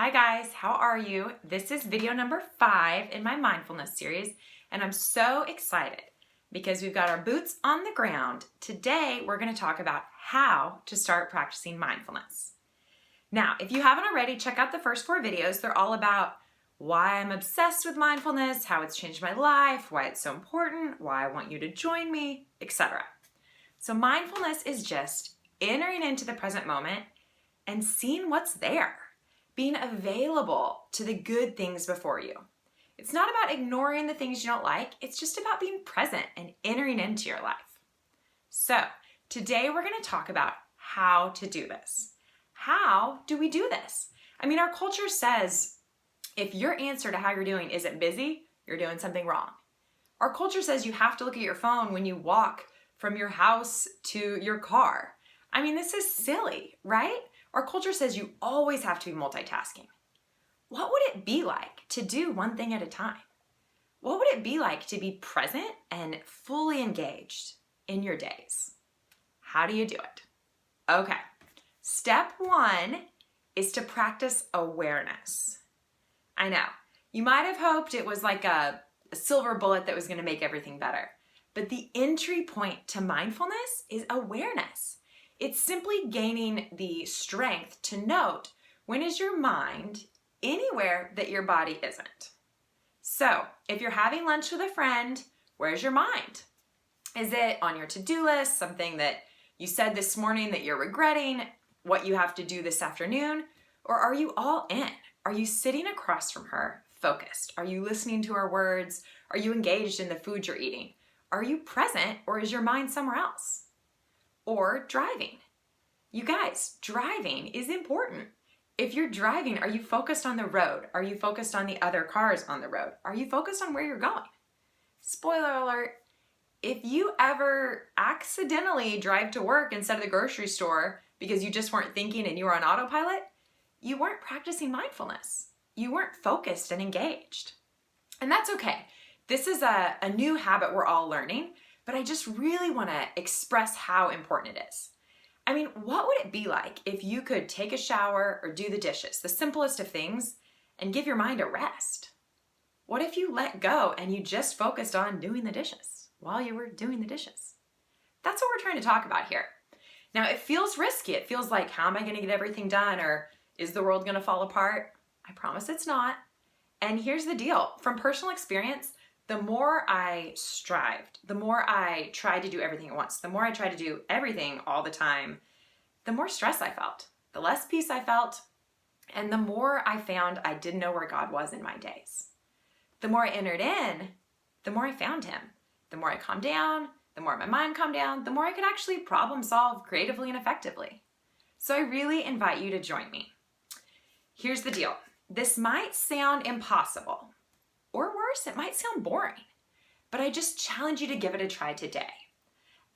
Hi guys, how are you? This is video number 5 in my mindfulness series, and I'm so excited because we've got our boots on the ground. Today, we're going to talk about how to start practicing mindfulness. Now, if you haven't already, check out the first 4 videos. They're all about why I'm obsessed with mindfulness, how it's changed my life, why it's so important, why I want you to join me, etc. So mindfulness is just entering into the present moment and seeing what's there. Being available to the good things before you. It's not about ignoring the things you don't like, it's just about being present and entering into your life. So, today we're going to talk about how to do this. How do we do this? I mean, our culture says if your answer to how you're doing isn't busy, you're doing something wrong. Our culture says you have to look at your phone when you walk from your house to your car. I mean, this is silly, right? Our culture says you always have to be multitasking. What would it be like to do one thing at a time? What would it be like to be present and fully engaged in your days? How do you do it? Okay, step 1 is to practice awareness. I know, you might have hoped it was like a silver bullet that was going to make everything better, but the entry point to mindfulness is awareness. It's simply gaining the strength to note when is your mind anywhere that your body isn't. So, if you're having lunch with a friend, where's your mind? Is it on your to-do list, something that you said this morning that you're regretting, what you have to do this afternoon? Or are you all in? Are you sitting across from her, focused? Are you listening to her words? Are you engaged in the food you're eating? Are you present, or is your mind somewhere else? Or driving. You guys, driving is important. If you're driving, are you focused on the road? Are you focused on the other cars on the road? Are you focused on where you're going? Spoiler alert, if you ever accidentally drive to work instead of the grocery store because you just weren't thinking and you were on autopilot, you weren't practicing mindfulness. You weren't focused and engaged. And that's okay. This is a new habit we're all learning, but I just really want to express how important it is. I mean, what would it be like if you could take a shower or do the dishes, the simplest of things, and give your mind a rest? What if you let go and you just focused on doing the dishes while you were doing the dishes? That's what we're trying to talk about here. Now, it feels risky. It feels like, how am I going to get everything done? Or is the world going to fall apart? I promise it's not. And here's the deal. From personal experience, the more I strived, the more I tried to do everything at once, the more I tried to do everything all the time, the more stress I felt, the less peace I felt, and the more I found I didn't know where God was in my days. The more I entered in, the more I found Him. The more I calmed down, the more my mind calmed down, the more I could actually problem solve creatively and effectively. So I really invite you to join me. Here's the deal. This might sound impossible. Or worse, it might sound boring, but I just challenge you to give it a try today.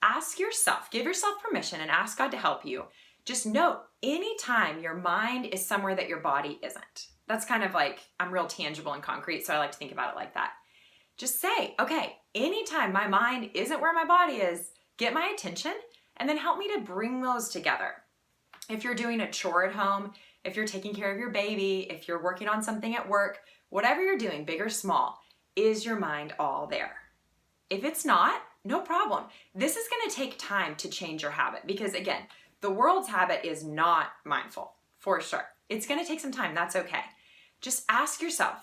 Ask yourself, give yourself permission and ask God to help you. Just note anytime your mind is somewhere that your body isn't. That's kind of like, I'm real tangible and concrete, so I like to think about it like that. Just say, okay, anytime my mind isn't where my body is, get my attention and then help me to bring those together. If you're doing a chore at home, if you're taking care of your baby, if you're working on something at work, whatever you're doing, big or small, is your mind all there? If it's not, no problem. This is going to take time to change your habit because, again, the world's habit is not mindful, for sure. It's going to take some time. That's okay. Just ask yourself,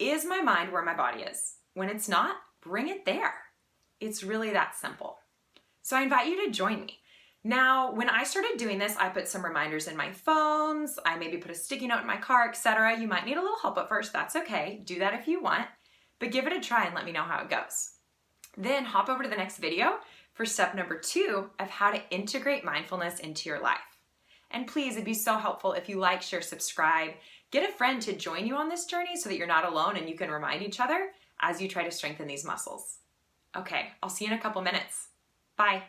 is my mind where my body is? When it's not, bring it there. It's really that simple. So I invite you to join me. Now, when I started doing this, I put some reminders in my phones. I maybe put a sticky note in my car, etc. You might need a little help at first. That's okay. Do that if you want, but give it a try and let me know how it goes. Then hop over to the next video for step number 2 of how to integrate mindfulness into your life. And please, it'd be so helpful if you like, share, subscribe. Get a friend to join you on this journey so that you're not alone and you can remind each other as you try to strengthen these muscles. Okay, I'll see you in a couple minutes. Bye.